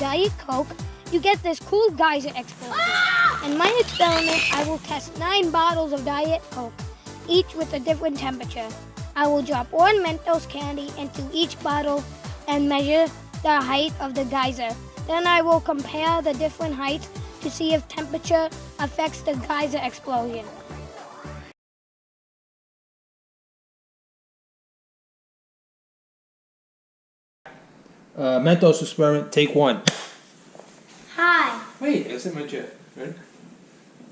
Diet Coke, you get this cool geyser explosion. In my experiment, I will test 9 bottles of Diet Coke, each with a different temperature. I will drop 1 Mentos candy into each bottle and measure the height of the geyser. Then I will compare the different heights to see if temperature affects the geyser explosion. Mentos experiment, take 1. Hi. Wait, I said my chair. Ready?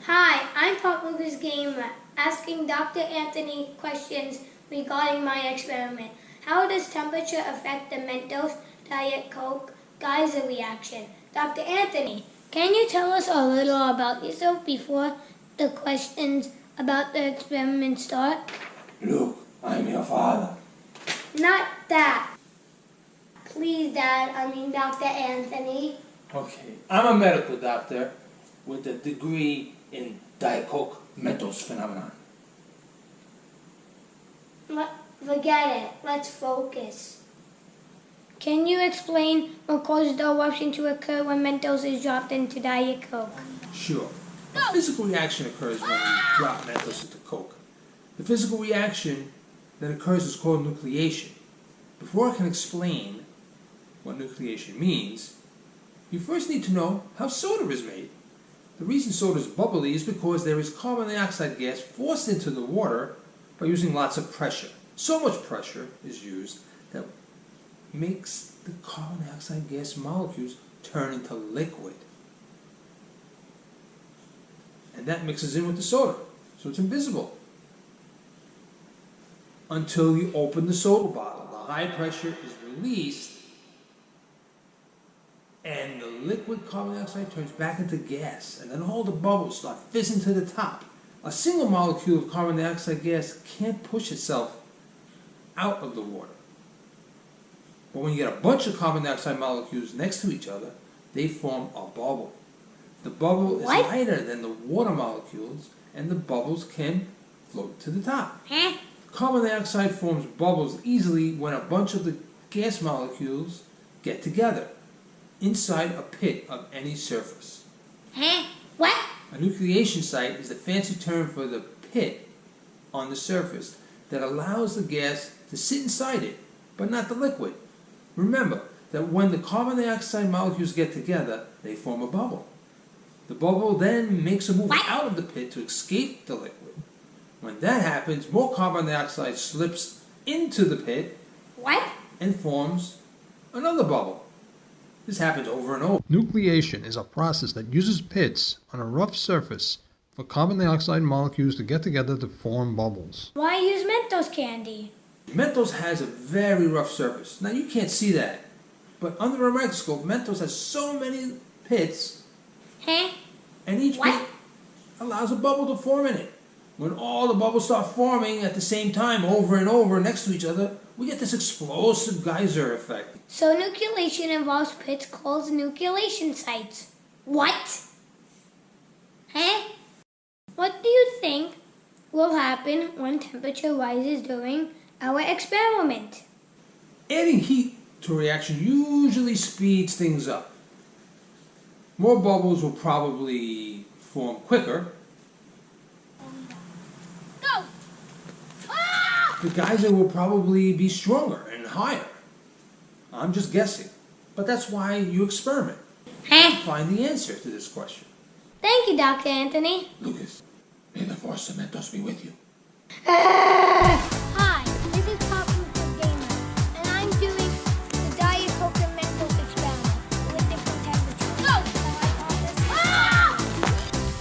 Hi, I'm PopLucasGamer, asking Dr. Anthony questions regarding my experiment. How does temperature affect the Mentos Diet Coke geyser reaction? Dr. Anthony, can you tell us a little about yourself before the questions about the experiment start? Luke, I'm your father. Not that. Please, Dad, I mean Dr. Anthony. Okay, I'm a medical doctor with a degree in Diet Coke Mentos phenomenon. Forget it. Let's focus. Can you explain what causes the eruption to occur when Mentos is dropped into Diet Coke? Sure. A physical reaction occurs when you drop Mentos into Coke. The physical reaction that occurs is called nucleation. Before I can explain what nucleation means, you first need to know how soda is made. The reason soda is bubbly is because there is carbon dioxide gas forced into the water by using lots of pressure. So much pressure is used that makes the carbon dioxide gas molecules turn into liquid. And that mixes in with the soda, so it's invisible. Until you open the soda bottle, the high pressure is released and the liquid carbon dioxide turns back into gas, and then all the bubbles start fizzing to the top. A single molecule of carbon dioxide gas can't push itself out of the water. But when you get a bunch of carbon dioxide molecules next to each other, they form a bubble. The bubble is lighter than the water molecules, and the bubbles can float to the top. Carbon dioxide forms bubbles easily when a bunch of the gas molecules get together inside a pit of any surface. What? A nucleation site is the fancy term for the pit on the surface that allows the gas to sit inside it, but not the liquid. Remember that when the carbon dioxide molecules get together, they form a bubble. The bubble then makes a move out of the pit to escape the liquid. When that happens, more carbon dioxide slips into the pit and forms another bubble. This happens over and over. Nucleation is a process that uses pits on a rough surface for carbon dioxide molecules to get together to form bubbles. Why use Mentos candy? Mentos has a very rough surface. Now you can't see that, but under a microscope, Mentos has so many pits, and each pit allows a bubble to form in it. When all the bubbles start forming at the same time over and over next to each other, we get this explosive geyser effect. So nucleation involves pits called nucleation sites. What? What do you think will happen when temperature rises during our experiment? Adding heat to a reaction usually speeds things up. More bubbles will probably form quicker. Go! The geyser will probably be stronger and higher. I'm just guessing. But that's why you experiment. Find the answer to this question. Thank you, Dr. Anthony. Lucas, may the force of Mentos be with you. Hi, this is PopLucasGamer, and I'm doing the Diet Coke and Mentos experiment with different temperatures. Go!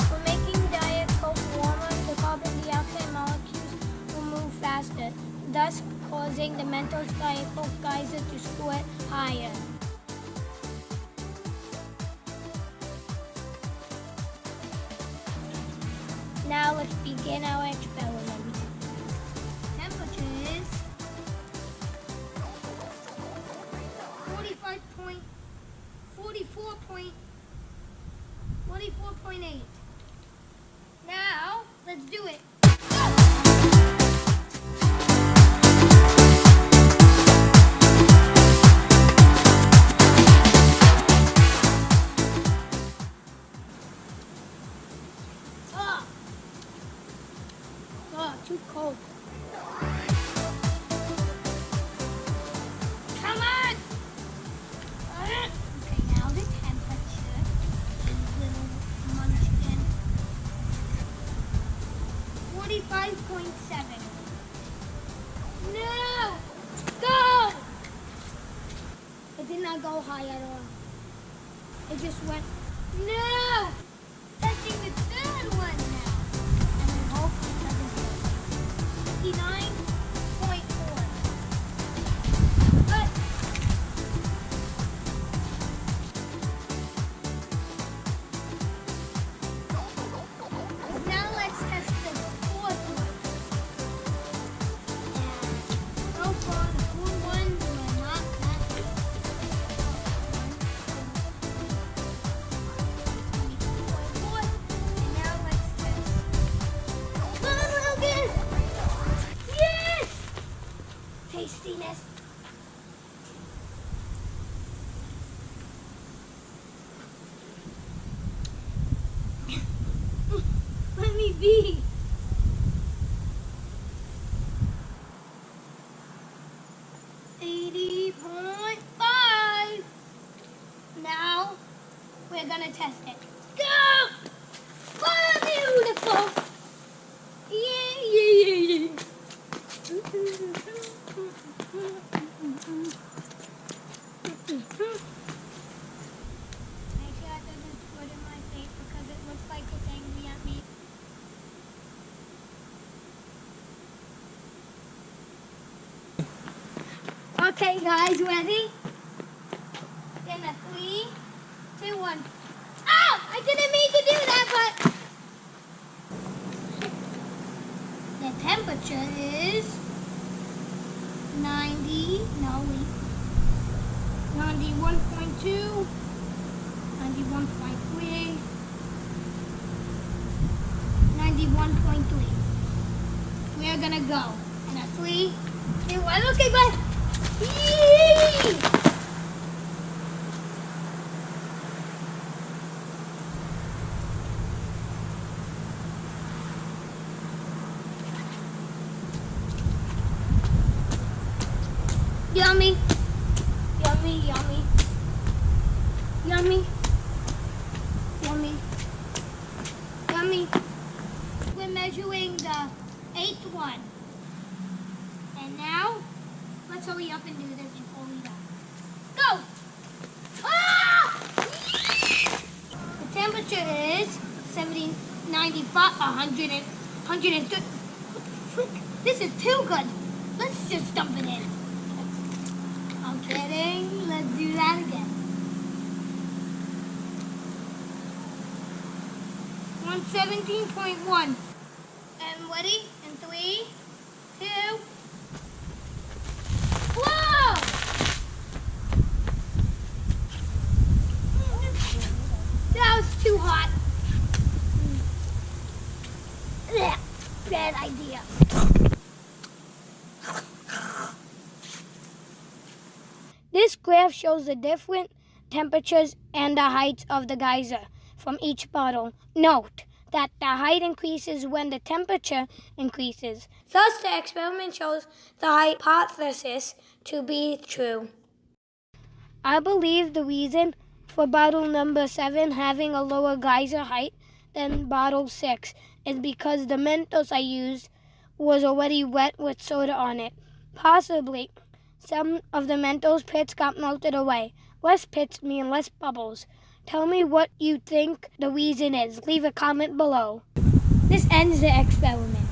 For making Diet Coke warmer, the carbon dioxide molecules will move faster, thus causing the Mentos Diet Coke geyser to squirt higher. Now let's begin our experiment. Temperature is 44.8. Now let's do it. too cold. Come on! Okay, now the temperature is little munchkin. 45.7. No! Go! It did not go high at all. It just went, no! Testing the third one now. And I hope it doesn't go. 59.4. But now let's test the fourth one. And so far the four ones were not that good. And now let's test. Come on, Logan! Yes! Tastiness. Let me be. .5. Now we're gonna test it. Go! Oh, beautiful! Yeah. Make sure it doesn't squirt in my face because it looks like it's angry at me. Okay, guys, ready? In a 3, 2, 1. Oh! I didn't mean to do that, but the temperature is 91.2, 91.3, 91.3. We're gonna go. In a 3, 2, 1. Okay, bye. Yee! Yummy, yummy, yummy, yummy, yummy, yummy. We're measuring the 8th one. And now, let's hurry up and do this before we go. Go! Ah! The temperature is 70, 95, 100, 130. Frick, this is too good. Let's just dump it in. I'm kidding. Let's do that again. 117.1. And ready? In 3, 2. Whoa! That was too hot. Blech, bad idea. This graph shows the different temperatures and the heights of the geyser from each bottle. Note that the height increases when the temperature increases. Thus, the experiment shows the hypothesis to be true. I believe the reason for bottle number 7 having a lower geyser height than bottle 6 is because the Mentos I used was already wet with soda on it. Possibly, some of the Mentos pits got melted away. Less pits mean less bubbles. Tell me what you think the reason is. Leave a comment below. This ends the experiment.